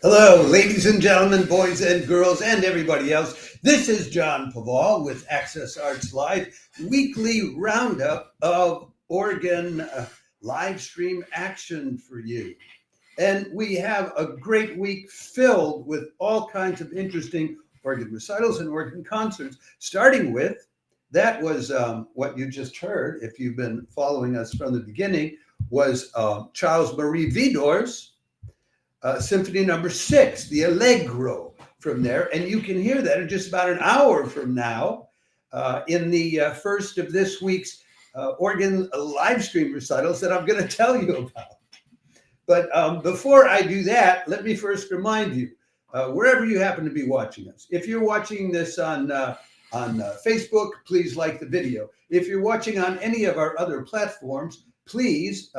Hello, ladies and gentlemen, boys and girls, and everybody else. This is John Paval with Access Arts Live, weekly roundup of organ live stream action for you. And we have a great week filled with all kinds of interesting organ recitals and organ concerts, starting with, that was what you just heard, if you've been following us from the beginning, was Charles Marie Widor's Symphony Number 6, the Allegro from there. And you can hear that in just about an hour from now in the first of this week's organ live stream recitals that I'm going to tell you about. But before I do that, let me first remind you, wherever you happen to be watching us, if you're watching this on Facebook, please like the video. If you're watching on any of our other platforms, please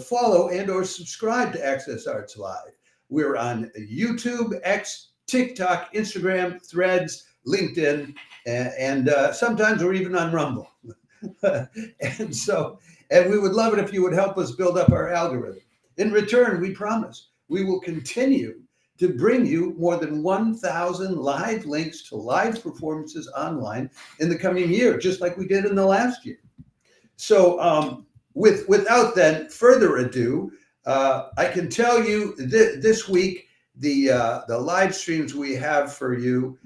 follow and or subscribe to Access Arts Live. We're on YouTube, X, TikTok, Instagram, Threads, LinkedIn, and sometimes we're even on Rumble. and we would love it if you would help us build up our algorithm. In return, we promise we will continue to bring you more than 1,000 live links to live performances online in the coming year, just like we did in the last year. So without then further ado, I can tell you this week, the live streams we have for you,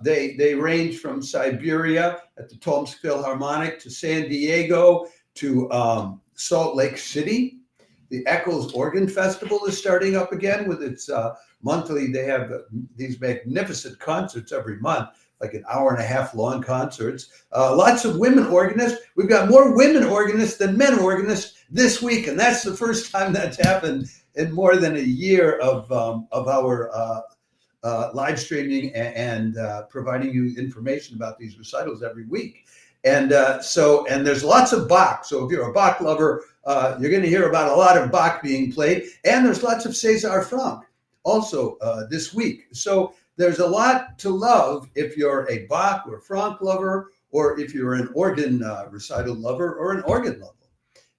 they range from Siberia at the Tomsk Philharmonic to San Diego to Salt Lake City. The Eccles Organ Festival is starting up again with its monthly. They have these magnificent concerts every month, like an hour and a half long concerts. Lots of women organists. We've got more women organists than men organists this week, and that's the first time that's happened in more than a year of our live streaming and providing you information about these recitals every week. And there's lots of Bach. So if you're a Bach lover, you're going to hear about a lot of Bach being played, and there's lots of César Franck also this week. So there's a lot to love if you're a Bach or Franck lover, or if you're an organ recital lover or an organ lover.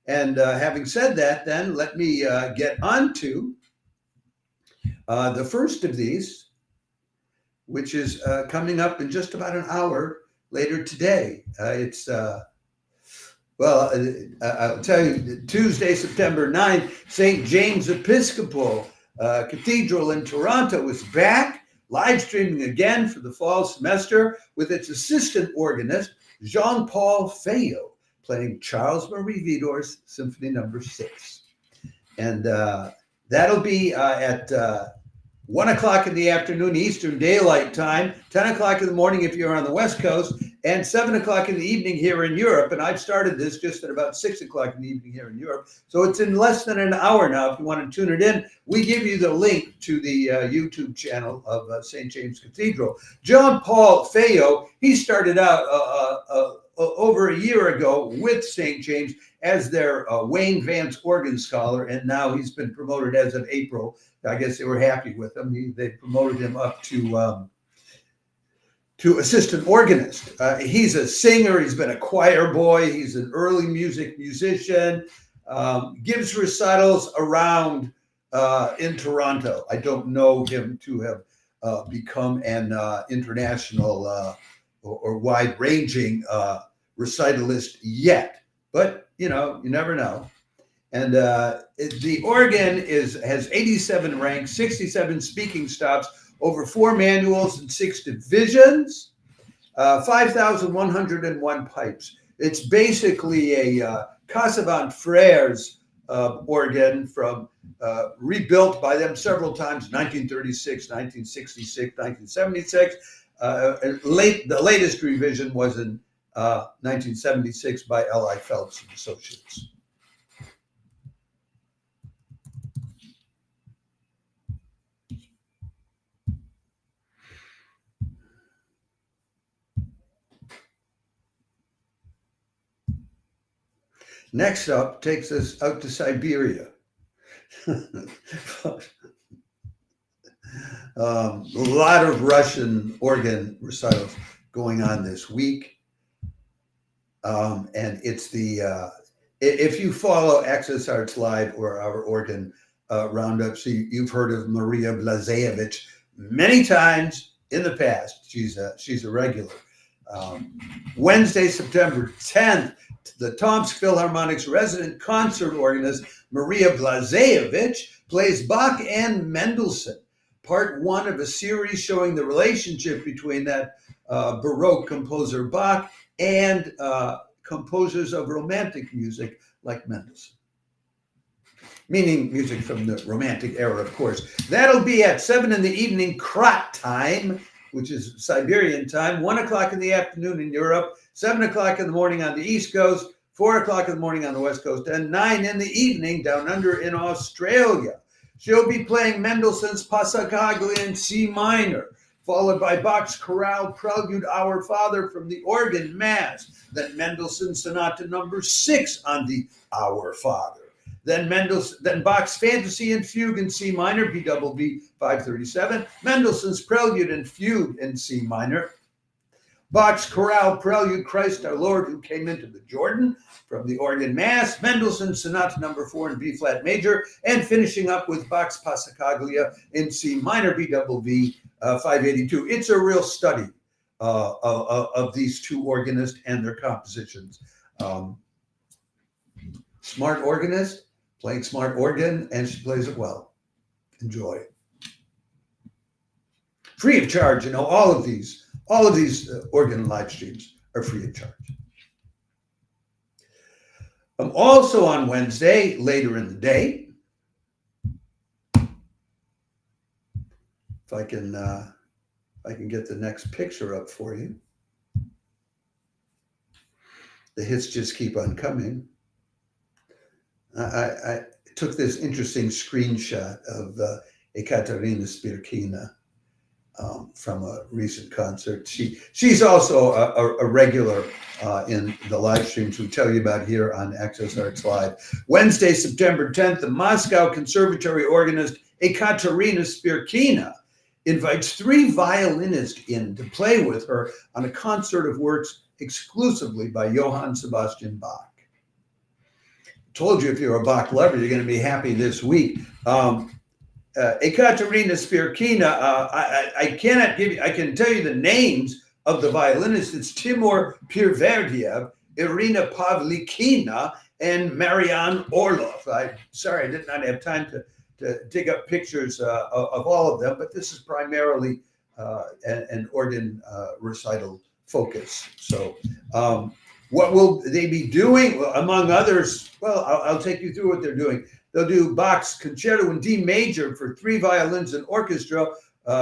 And having said that, then let me get on to the first of these, which is coming up in just about an hour later today. I'll tell you, Tuesday, September 9th, St. James Episcopal Cathedral in Toronto is back, live streaming again for the fall semester with its assistant organist, Jean-Paul Fayot, playing Charles Marie Widor's Symphony Number 6. And that'll be at 1 o'clock in the afternoon, Eastern Daylight Time, 10 o'clock in the morning if you're on the West Coast, and 7 o'clock in the evening here in Europe. And I've started this just at about 6 o'clock in the evening here in Europe. So it's in less than an hour now. If you want to tune it in, we give you the link to the YouTube channel of St. James Cathedral. Jean-Paul Fayot, he started out over a year ago with St. James as their Wayne Vance organ scholar, and now he's been promoted as of April. I guess they were happy with him. They promoted him up to assistant organist. He's a singer. He's been a choir boy. He's an early musician. Gives recitals around in Toronto. I don't know him to have become an international or wide-ranging recitalist yet, but you never know. And the organ has 87 ranks, 67 speaking stops, over 4 manuals and 6 divisions, 5,101 pipes. It's basically a Cassavant Frères organ from rebuilt by them several times, 1936, 1966, 1976. The latest revision was in 1976 by L.I. Phelps and Associates. Next up takes us out to Siberia. A lot of Russian organ recitals going on this week. And it's if you follow Access Arts Live or our organ roundups. You've heard of Maria Blazhevich many times in the past. She's a regular. Wednesday, September 10th, the Tomsk Philharmonic's resident concert organist Maria Blazhevich plays Bach and Mendelssohn, part one of a series showing the relationship between that Baroque composer Bach and composers of romantic music like Mendelssohn. Meaning music from the Romantic era, of course. That'll be at 7 in the evening KRAT time, which is Siberian time, 1 o'clock in the afternoon in Europe, 7 o'clock in the morning on the East Coast, 4 o'clock in the morning on the West Coast, and 9 in the evening down under in Australia. She'll be playing Mendelssohn's Passacaglia in C minor, followed by Bach's chorale prelude Our Father from the organ mass, then Mendelssohn's Sonata number 6 on the Our Father. Then Bach's Fantasy and Fugue in C minor, BWV 537. Mendelssohn's Prelude and Fugue in C minor. Bach's Chorale Prelude, Christ our Lord who came into the Jordan from the organ mass. Mendelssohn's Sonata number 4 in B flat major, and finishing up with Bach's Passacaglia in C minor, BWV 582. It's a real study of these two organists and their compositions. Smart organist, playing smart organ, and she plays it well. Enjoy. Free of charge, you know, all of these organ live streams are free of charge. Also on Wednesday, later in the day, if I can get the next picture up for you. The hits just keep on coming. I took this interesting screenshot of Ekaterina Spirkina from a recent concert. She's also a regular in the live streams we tell you about here on Access Arts Live. Wednesday, September 10th, the Moscow Conservatory organist Ekaterina Spirkina invites 3 violinists in to play with her on a concert of works exclusively by Johann Sebastian Bach. Told you if you're a Bach lover, you're going to be happy this week. Ekaterina Spirkina, I cannot give you, I can tell you the names of the violinists. It's Timur Pirverdiev, Irina Pavlikina, and Marianne Orlov. Sorry, I did not have time to dig up pictures of all of them, but this is primarily an organ recital focus. So what will they be doing? Well, among others, well, I'll take you through what they're doing. They'll do Bach's Concerto in D major for 3 violins and orchestra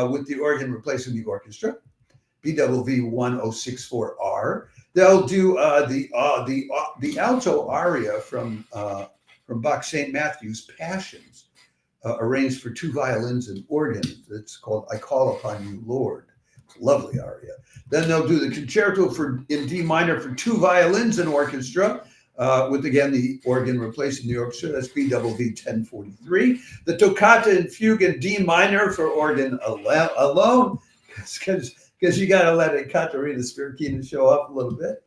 with the organ replacing the orchestra, BWV 1064R. They'll do the alto aria from Bach's St. Matthew's Passions, arranged for 2 violins and organ. It's called I Call Upon You, Lord. It's a lovely aria. Then they'll do the concerto in D minor for 2 violins and orchestra, with, again, the organ replacing the orchestra. That's BWV 1043. The toccata and fugue in D minor for organ alone, because you got to let Ekaterina Spirkina show up a little bit.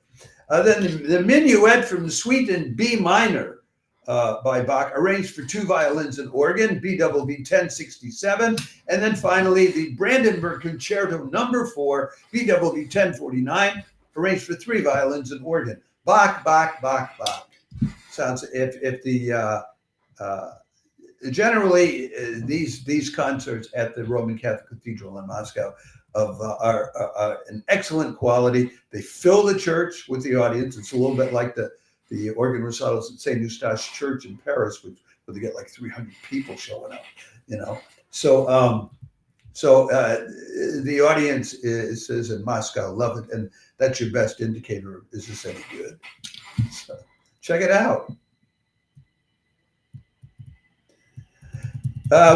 Then the minuet from the suite in B minor by Bach, arranged for 2 violins and organ, BWV 1067. And then finally, the Brandenburg Concerto number 4, BWV 1049, arranged for 3 violins and organ. Bach, Bach, Bach, Bach. Sounds generally these concerts at the Roman Catholic Cathedral in Moscow are an excellent quality. They fill the church with the audience. It's a little bit like the organ recitals at St. Eustache Church in Paris, where they get like 300 people showing up, you know. So the audience is in Moscow, love it, and that's your best indicator of is this any good. So check it out.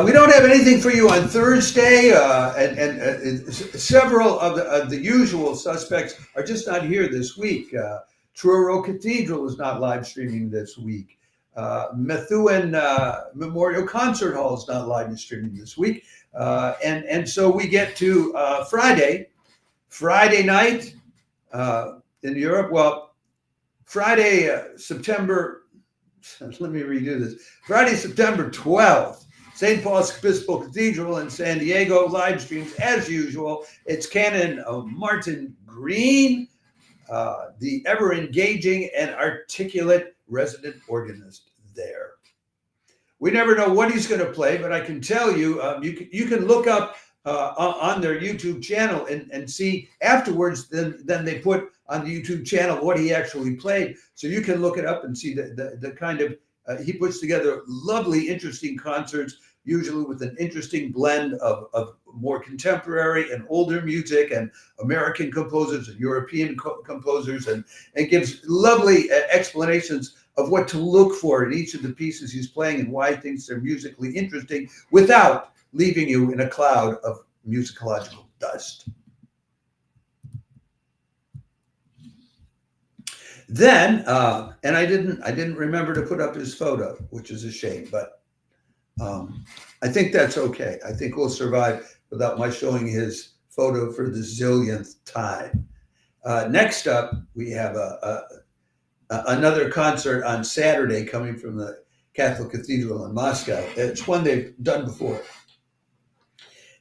We don't have anything for you on Thursday, and several of the usual suspects are just not here this week. Truro Cathedral is not live streaming this week. Methuen Memorial Concert Hall is not live streaming this week. And so we get to Friday night in Europe. Well, Friday, let me redo this. Friday, September 12th, St. Paul's Episcopal Cathedral in San Diego, live streams as usual. It's Canon Martin Green, the ever engaging and articulate resident organist there. We never know what he's going to play, but I can tell you, you can look up on their YouTube channel and see afterwards. Then they put on the YouTube channel what he actually played, so you can look it up and see the kind of he puts together lovely, interesting concerts, usually with an interesting blend of more contemporary and older music and American composers and European composers, and gives lovely explanations of what to look for in each of the pieces he's playing and why he thinks they're musically interesting without leaving you in a cloud of musicological dust. Then, and I didn't remember to put up his photo, which is a shame, but I think that's okay. I think we'll survive without my showing his photo for the zillionth time. Next up, we have another concert on Saturday coming from the Catholic Cathedral in Moscow. It's one they've done before.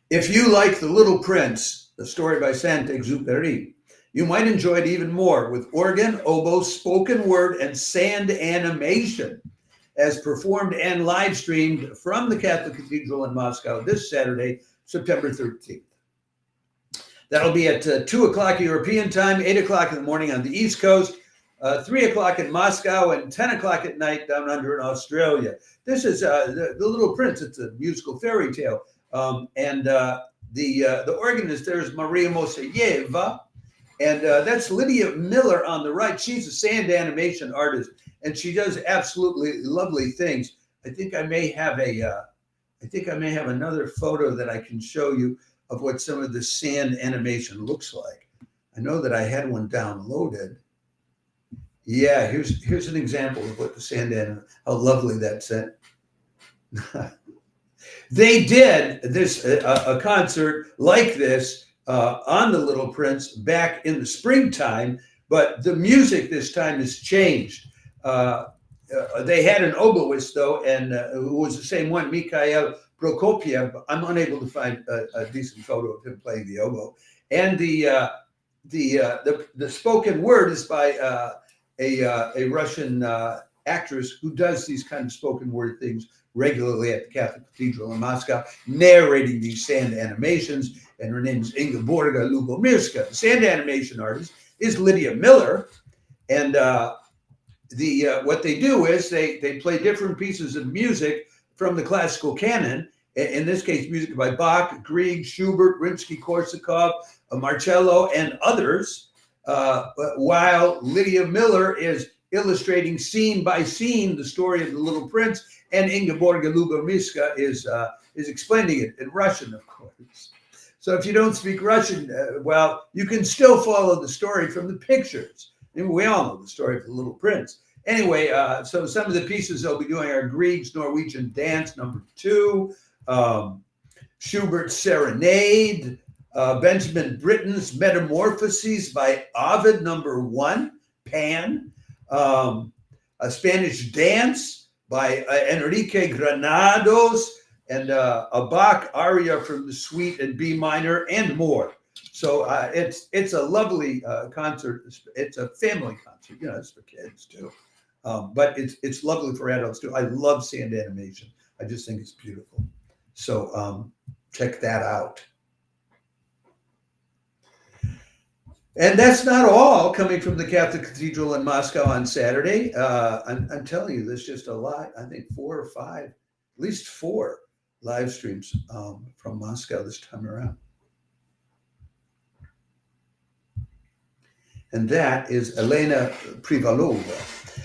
If you like The Little Prince, the story by Saint-Exupéry, you might enjoy it even more with organ, oboe, spoken word, and sand animation as performed and live streamed from the Catholic Cathedral in Moscow this Saturday, September 13th. That'll be at 2 o'clock European time, 8 o'clock in the morning on the East Coast, 3 o'clock in Moscow, and 10 o'clock at night down under in Australia. This is the Little Prince. It's a musical fairy tale. The organist there is Maria Moiseyeva, and that's Lydia Miller on the right. She's a sand animation artist, and she does absolutely lovely things. I think I may have another photo that I can show you of what some of the sand animation looks like. I know that I had one downloaded. Yeah, here's an example of what the sand animation, how lovely that's at. They did this a concert like this on The Little Prince back in the springtime, but the music this time has changed. They had an oboist though, and who was the same one, Mikhail Prokopiev. I'm unable to find a decent photo of him playing the oboe. And the spoken word is by a Russian actress who does these kind of spoken word things regularly at the Catholic Cathedral in Moscow, narrating these sand animations, and her name is Ingeborga Lubomirska. The sand animation artist is Lydia Miller, and what they do is they play different pieces of music from the classical canon, in this case music by Bach, Grieg, Schubert, Rimsky-Korsakov, Marcello, and others, while Lydia Miller is illustrating scene by scene the story of the Little Prince, and Ingeborga Lubomirska is explaining it in Russian, of course. So if you don't speak Russian, well, you can still follow the story from the pictures. And we all know the story of the Little Prince. Anyway, so some of the pieces they'll be doing are Grieg's Norwegian Dance #2, Schubert's Serenade, Benjamin Britten's Metamorphoses by Ovid #1, Pan, a Spanish Dance by Enrique Granados, and a Bach aria from the Suite in B minor, and more. So it's a lovely concert. It's a family concert, you know, it's for kids too. But it's lovely for adults too. I love sand animation. I just think it's beautiful. So check that out. And that's not all coming from the Catholic Cathedral in Moscow on Saturday. I'm telling you, there's just a lot. I think 4 or 5, at least 4 live streams from Moscow this time around. And that is Elena Privalova.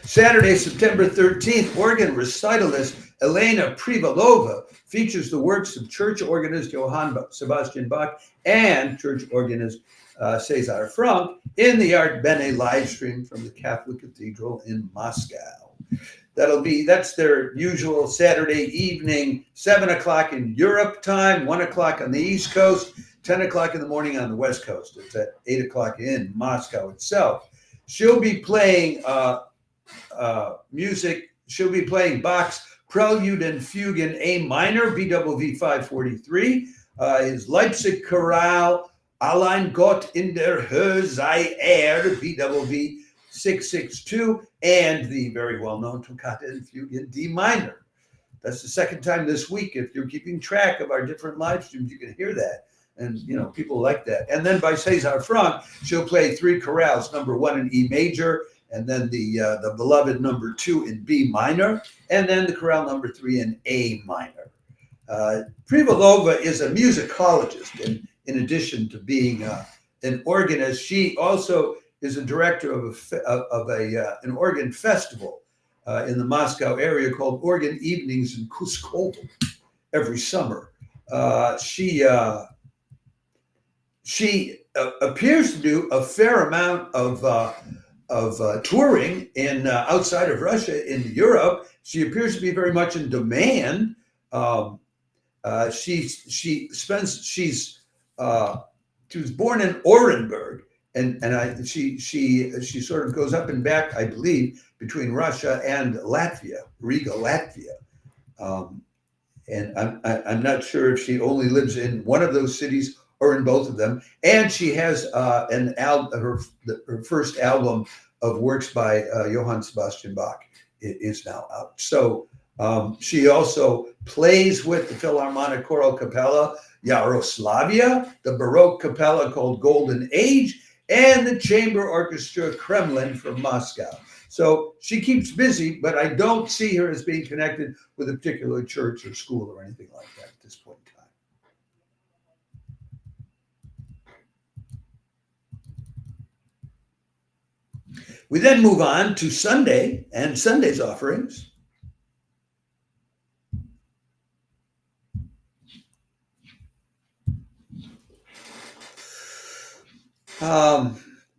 Saturday, September 13th, organ recitalist Elena Privalova features the works of church organist Johann Sebastian Bach and church organist César Franck in the Artbene live stream from the Catholic Cathedral in Moscow. That's their usual Saturday evening, 7 o'clock in Europe time, 1 o'clock on the East Coast, 10 o'clock in the morning on the West Coast. It's at 8 o'clock in Moscow itself. She'll be playing music. She'll be playing Bach's Prelude and Fugue in A minor, BWV 543. His Leipzig Chorale, Alain Gott in der Höhe sei BWV 662, and the very well-known Toccata and Fugue in D minor. That's the second time this week. If you're keeping track of our different live streams, you can hear that. And, you know, people like that. And then by César Franck, she'll play 3 chorales, number 1 in E major, and then the beloved number 2 in B minor, and then the chorale number 3 in A minor. Privalova is a musicologist, and in addition to being an organist, she also is a director of an organ festival in the Moscow area called Organ Evenings in Kuskovo every summer. She appears to do a fair amount of touring in outside of Russia in Europe. She appears to be very much in demand. She was born in Orenburg, and she sort of goes up and back, I believe, between Russia and Latvia, Riga, Latvia. And I'm not sure if she only lives in one of those cities or in both of them. And she has her first album of works by Johann Sebastian Bach is now out. So she also plays with the Philharmonic Choral Capella Yaroslavia, the Baroque Capella called Golden Age, and the Chamber Orchestra Kremlin from Moscow. So she keeps busy, but I don't see her as being connected with a particular church or school or anything like that at this point in time. We then move on to Sunday and Sunday's offerings.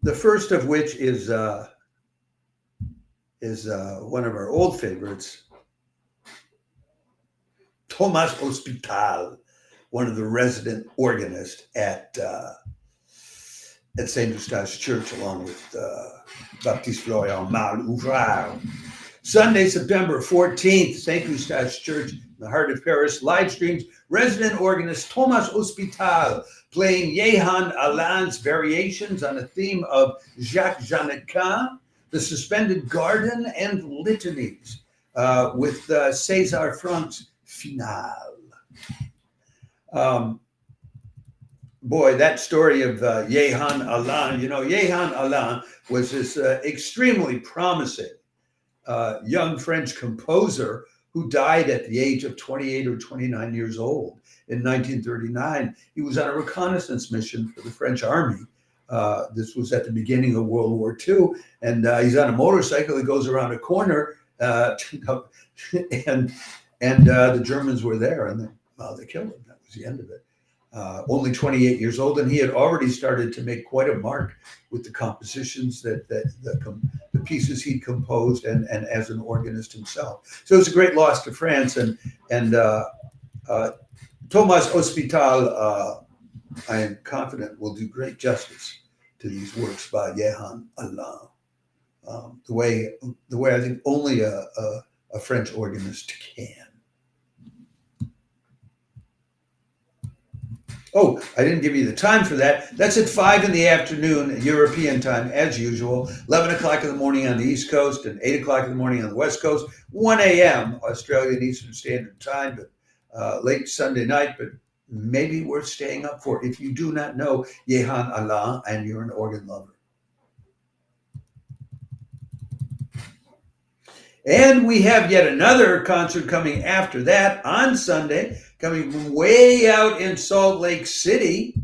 The first of which is one of our old favorites, Thomas Ospital, one of the resident organists at St. Eustache Church, along with Baptiste Florian Mal-Ouvrard. Sunday, September 14th, St. Eustache Church, in the heart of Paris, live streams resident organist Thomas Ospital playing Jehan Alain's variations on a theme of Jacques Jeannequin, the Suspended Garden, and litanies, with César Franck's Finale. Boy, that story of Jehan Alain, Jehan Alain was this extremely promising young French composer who died at the age of 28 or 29 years old in 1939. He was on a reconnaissance mission for the French army. This was at the beginning of World War II, and he's on a motorcycle that goes around a corner, and the Germans were there, and they killed him. That was the end of it. Only 28 years old, and he had already started to make quite a mark with the compositions the pieces he composed, and as an organist himself. So it's a great loss to France, and Thomas Ospital, I am confident, will do great justice to these works by Jehan Alain, the way I think only a French organist can. Oh, I didn't give you the time for that. That's at 5 in the afternoon, European time, as usual. 11 o'clock in the morning on the East Coast and 8 o'clock in the morning on the West Coast. 1 a.m. Australian Eastern Standard Time, but late Sunday night, but maybe worth staying up for if you do not know Jehan Alain and you're an organ lover. And we have yet another concert coming after that on Sunday, coming from way out in Salt Lake City,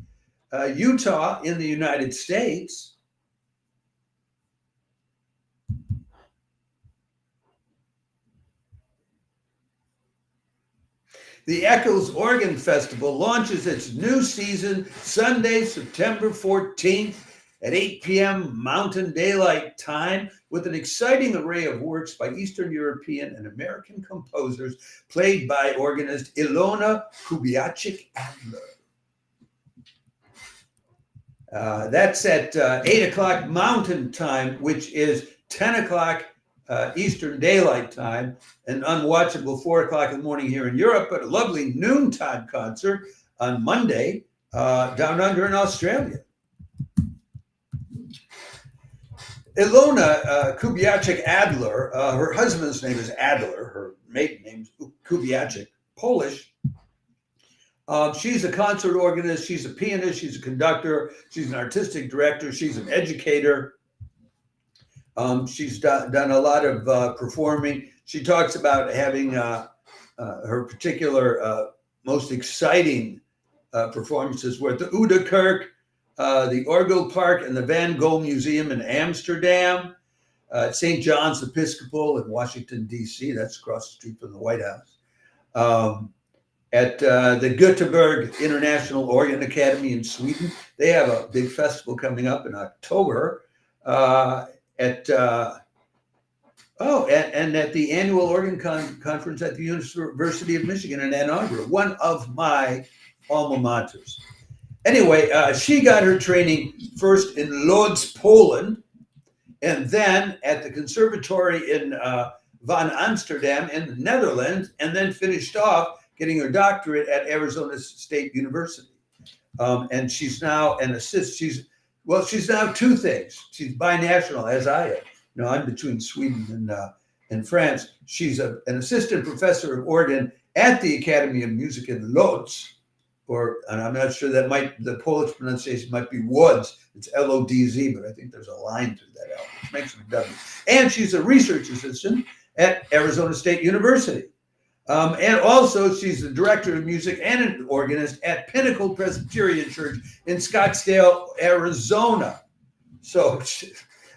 Utah in the United States. The Echoes Organ Festival launches its new season Sunday, September 14th at 8 p.m. Mountain Daylight Time, with an exciting array of works by Eastern European and American composers played by organist Elena Kubiaczyk-Adler. That's at 8 o'clock Mountain Time, which is 10 o'clock Eastern Daylight Time, an unwatchable 4 o'clock in the morning here in Europe, but a lovely noontime concert on Monday down under in Australia. Elena Kubiaczyk-Adler, her husband's name is Adler, her maiden name is Kubiaczyk, Polish. She's a concert organist, she's a pianist, she's a conductor, she's an artistic director, she's an educator. She's done a lot of performing. She talks about having her particular most exciting performances were at the Oude Kerk, the Orgel Park, and the Van Gogh Museum in Amsterdam, St. John's Episcopal in Washington, D.C. That's across the street from the White House. At the Göteborg International Organ Academy in Sweden. They have a big festival coming up in October. And at the annual organ conference at the University of Michigan in Ann Arbor, one of my alma maters. Anyway, she got her training first in Lodz, Poland, and then at the conservatory in Van Amsterdam in the Netherlands, and then finished off getting her doctorate at Arizona State University. And she's now an assist. She's now two things. She's binational, as I am. I'm between Sweden and France. She's an assistant professor of organ at the Academy of Music in Lodz, and I'm not sure the Polish pronunciation might be Woods. It's L-O-D-Z, but I think there's a line through that L, which makes it a W. And she's a research assistant at Arizona State University. And also, she's the director of music and an organist at Pinnacle Presbyterian Church in Scottsdale, Arizona. So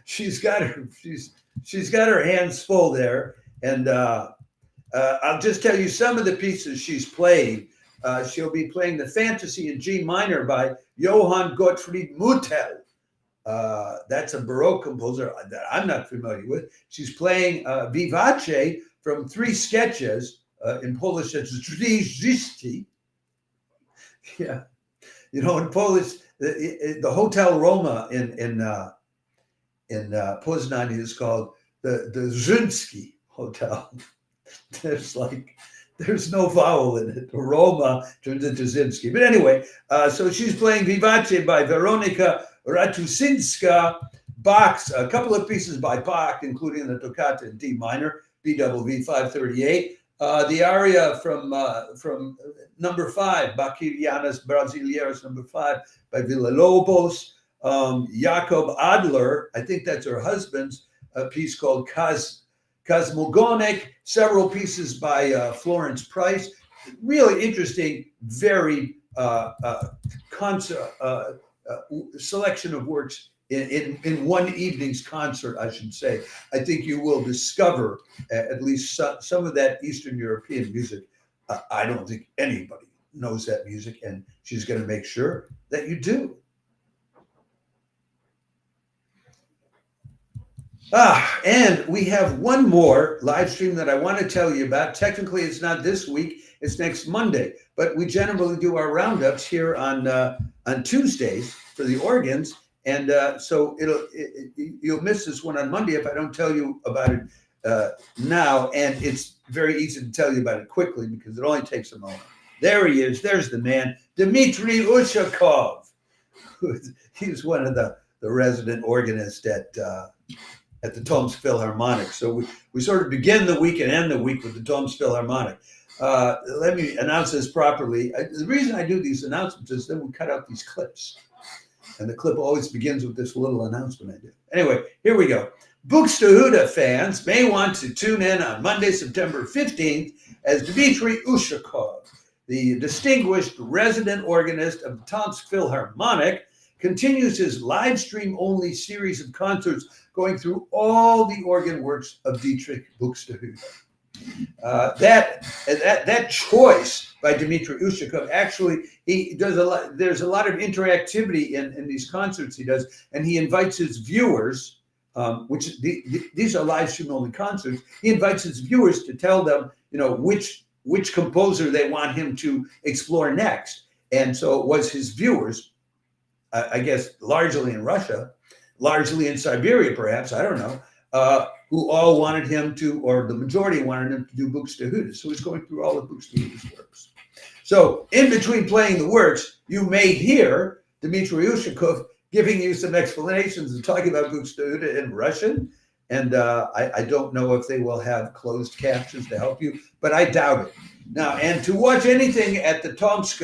she's got her hands full there. And I'll just tell you some of the pieces she's playing. She'll be playing the Fantasy in G minor by Johann Gottfried Mutel. That's a Baroque composer that I'm not familiar with. She's playing Vivace from 3 sketches. In Polish, it's Trzyści. Yeah, in Polish, the Hotel Roma in Poznań is called the Rzymski Hotel. There's no vowel in it. Roma turns into Zimski. But anyway, so she's playing Vivace by Weronika Ratusinska, Bach's a couple of pieces by Bach, including the Toccata in D minor, BWV 538. The aria from number 5, Bachirianas Brasileiras number 5 by Villa-Lobos. Jakob Adler, I think that's her husband's, a piece called Cosmogonic, several pieces by Florence Price. Really interesting, very selection of works in one evening's concert, I should say. I think you will discover at least some of that Eastern European music. I don't think anybody knows that music, and she's going to make sure that you do. And we have one more live stream that I want to tell you about. Technically, it's not this week, it's next Monday, but we generally do our roundups here on Tuesdays for the organs. And so you'll miss this one on Monday if I don't tell you about it now. And it's very easy to tell you about it quickly because it only takes a moment. There he is. There's the man, Dmitry Ushakov. He's one of the resident organists at the Tomsk Philharmonic. So we sort of begin the week and end the week with the Tomsk Philharmonic. Let me announce this properly. The reason I do these announcements is then we cut out these clips. And the clip always begins with this little announcement I do. Anyway, here we go. Buxtehude fans may want to tune in on Monday, September 15th, as Dmitry Ushakov, the distinguished resident organist of the Tomsk Philharmonic, continues his live stream only series of concerts going through all the organ works of Dietrich Buxtehude. That choice by Dmitry Ushakov, actually, he does a lot. There's a lot of interactivity in these concerts he does, and he invites his viewers, these are live stream only concerts. He invites his viewers to tell them, which composer they want him to explore next. And so it was his viewers, I guess, largely in Russia, largely in Siberia, perhaps, I don't know, who all wanted him to, or the majority wanted him to do Buxtehude. So he's going through all of Buxtehude's works. So in between playing the works, you may hear Dmitry Ushakov giving you some explanations and talking about Buxtehude in Russian. And I don't know if they will have closed captions to help you, but I doubt it. Now, and to watch anything at the Tomsk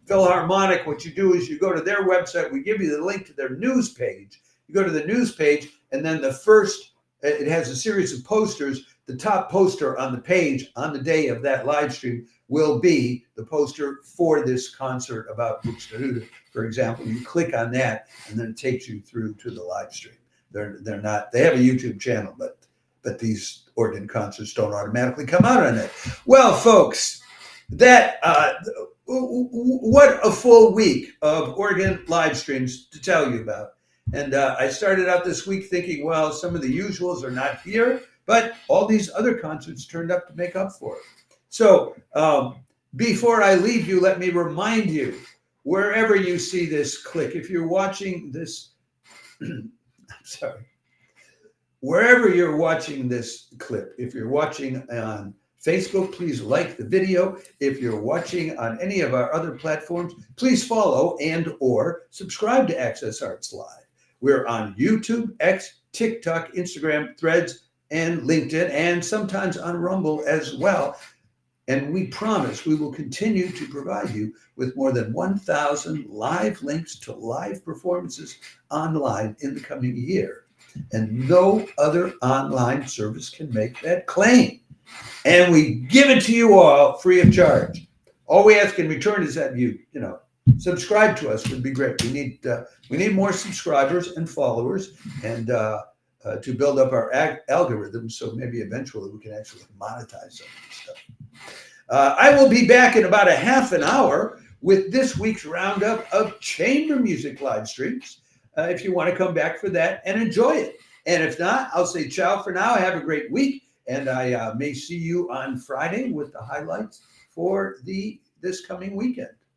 Philharmonic, what you do is you go to their website. We give you the link to their news page. You go to the news page, and then it has a series of posters. The top poster on the page on the day of that live stream will be the poster for this concert about Buxtehude. For example, you click on that, and then it takes you through to the live stream. They have a YouTube channel, but these organ concerts don't automatically come out on it. Well, folks, that what a full week of organ live streams to tell you about. And I started out this week thinking, well, some of the usuals are not here, but all these other concerts turned up to make up for it. So before I leave you, let me remind you, wherever you see this click, if you're watching this, wherever you're watching this clip, if you're watching on Facebook, please like the video. If you're watching on any of our other platforms, please follow and or subscribe to Access Arts Live. We're on YouTube, X, TikTok, Instagram, Threads, and LinkedIn, and sometimes on Rumble as well. And we promise we will continue to provide you with more than 1,000 live links to live performances online in the coming year. And no other online service can make that claim. And we give it to you all free of charge. All we ask in return is that you subscribe to us would be great. We need more subscribers and followers, and to build up our algorithms, so maybe eventually we can actually monetize some of this stuff. I will be back in about a half an hour with this week's roundup of chamber music live streams. If you want to come back for that and enjoy it. And if not, I'll say ciao for now. Have a great week. And I may see you on Friday with the highlights for this coming weekend.